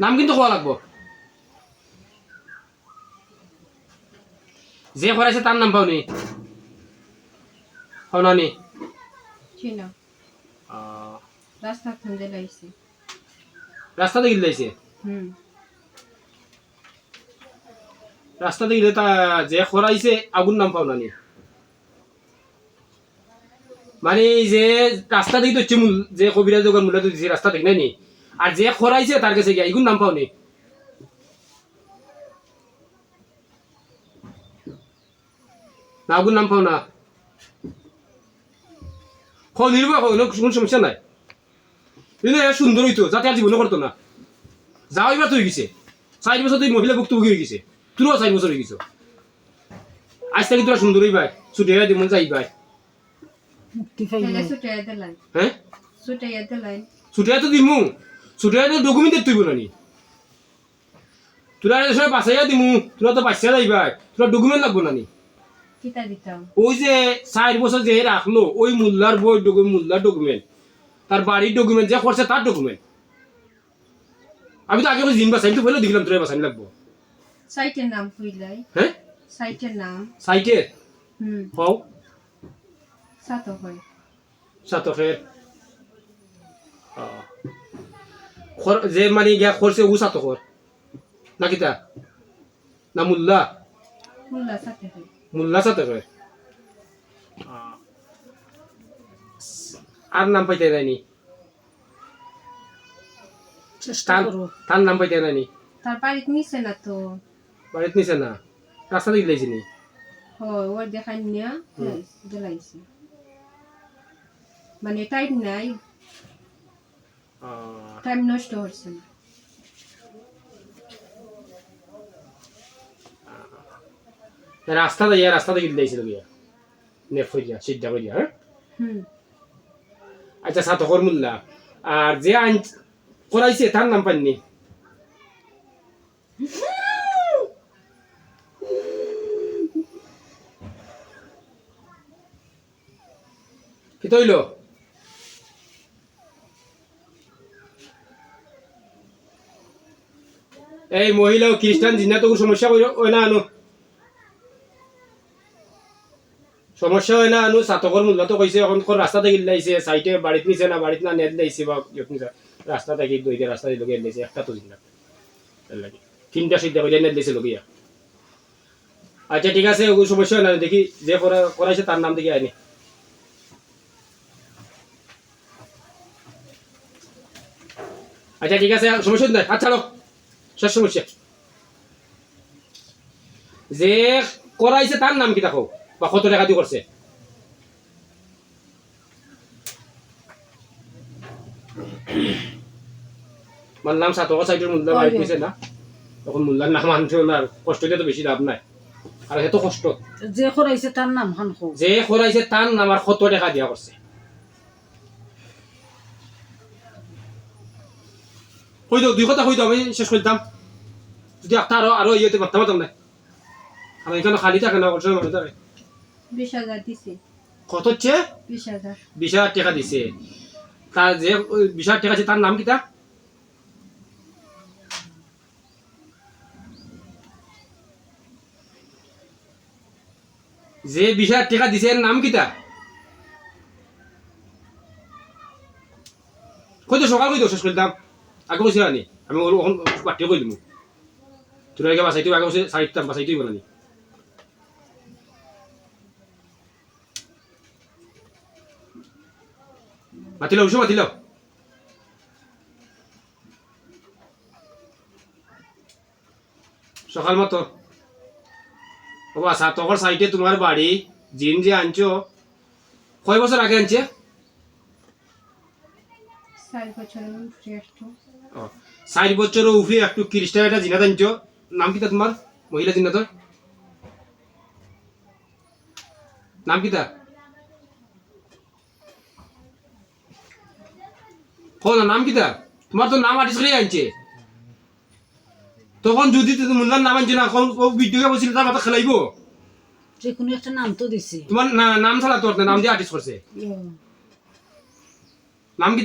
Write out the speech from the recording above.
নাম কিন্তু কোয়া লাগবো যে করাইছে তার নাম পাওনি পাওনি চিনা রাস্তা খুঁজে লাইছে রাস্তা দেখি লাইছে রাস্তা দেখলে তা যে করাইছে আগুন নাম পাওনি মানে যে রাস্তা দেখি তো যে কবিরাজ দোকান মূল্য দিয়েছে রাস্তা দেখি নাই আর যে খরাইছে তার কাছে গিয়ে এগুন নাম পাওনি না আগুন নাম পাও না নির্ভর কোন সমস্যা নাই সুন্দর হইতো যাতে আর জীবনে করতো না যাও এবার তুই গেছে 4 বছর তুই মহিলা ভুক্তভোগী হয়ে গেছে তুইও 4 বছর হয়ে গেছ আজ থেকে তোরা সুন্দর হই ভাই ছুটে দিমন যাই ভাই হ্যাঁ ছুটে তো দিমু ছুটে ডকুমেন্ট তুই বলানি তোরা সবাই বাসাইয়া দিমু তোরা তো বাচ্চা যাই ভাই তোরা ডকুমেন্ট লাগবো নানি ওই যে 4 বছর যে রাখলো ওই মোল্লার বই মোল্লার ডকুমেন্ট তার বাড়ির ডকুমেন্ট যে করছে তার ডকুমেন্ট আমি তো আগে জিন বাসাই তো বলে দিলাম তোরা বাসাই লাগবো সাইটের নাম কইলাই হ্যাঁ সাইটের নাম সাইটের হও সাতকের যে মানে গিয়া করছে ও সাতকর নাকি তা না মোল্লা মোল্লা সাতকের আর নাম পাইতে যায়নি তার নাম পাইতে যায়নি তার বাড়িতে নিছে না তো বাড়িতে নিছে না রাস্তা দিয়ে লাইছে নি হয় ওর দেখাই নিয়া দিলাইছে মানে টাইম নাই টাইম নষ্ট হচ্ছে না রাস্তা দিয়ে দিয়েছিল গিয়া নেফ হয়ে যা সিদ্ধা করে হ্যাঁ আচ্ছা সাতকর মোল্লা আর যে আইন করাইছে তার নাম পাননি কি তৈল এই মহিলা ও খ্রিস্টান জিনা তো সমস্যা হয় না আনো সমস্যা হয় না আনো সাতকর মূল্য তো কইছে এখন রাস্তা থেকে লাইছে সাইটে বাড়িতে নিছে না বাড়িতে না নেট লাইছে বা রাস্তা থেকে দইতে রাস্তা দিয়ে লগিয়ে লাইছে একটা তো জিনা লাগে 3টা সিদ্ধা করে নেট লাইছে লগিয়া আচ্ছা ঠিক আছে ওই সমস্যা হয় না দেখি যে করাইছে তার নাম দেখি আইনি আচ্ছা ঠিক আছে সমস্যা নাই আচ্ছা শেষ সমস্যা যে করাইছে তার নাম কি দেখো বা কত টাকা দিয়ে করছে মানলাম সাতকা সাইটের মূল্য বাড়ি দিয়েছে না তখন মূল্যার নাম আনছে না কষ্ট দিয়ে তো বেশি লাভ নাই আর এত কষ্ট যে করাইছে তার নাম খান যে করাইছে তার নাম আর কত টাকা দিয়া করছে হই দাও 2 কথা হই দাও আমি শেষ করতাম যদি একটা আরো ইয়েতে মারতাম না আমি এখানে খালি থাকে না করছে মনে থাকে 20,000 দিছে কত হচ্ছে 20,000 টাকা দিছে তার যে 20,000 টাকা আছে তার নাম কি তা যে 20,000 টাকা দিছে এর নাম কি তা কই তো সকাল কই তো শেষ করতাম আগে কইছি আনি আমি ওরকম পাঠিয়ে কই দিমু তোরা আগে বাসাইতে আগে বসে সাইডটা বাসাইতেই বলানি মাতিল অবশ্য মাতিল সকাল মতো ও আচ্ছা তখন সাইডে তোমার বাড়ি জিন যে আনছো কয় বছর আগে আনছে 4 বছরের উপরে একটু খ্রিস্টান একটা জিনাত আনছো নাম কি তোমার মহিলা জিনাতর নাম কি নাম কি তোমার তো নাম আর্টিস্ট করে আনছে তখন যদি মোল্লার নাম আনছে না ভিডিও বলছিল তার মাথা খেলাইব যে কোনো একটা নাম তো দিছে তোমার নাম ছাড়া তোর নাম দিয়ে আর্টিস্ট করছে নাম কি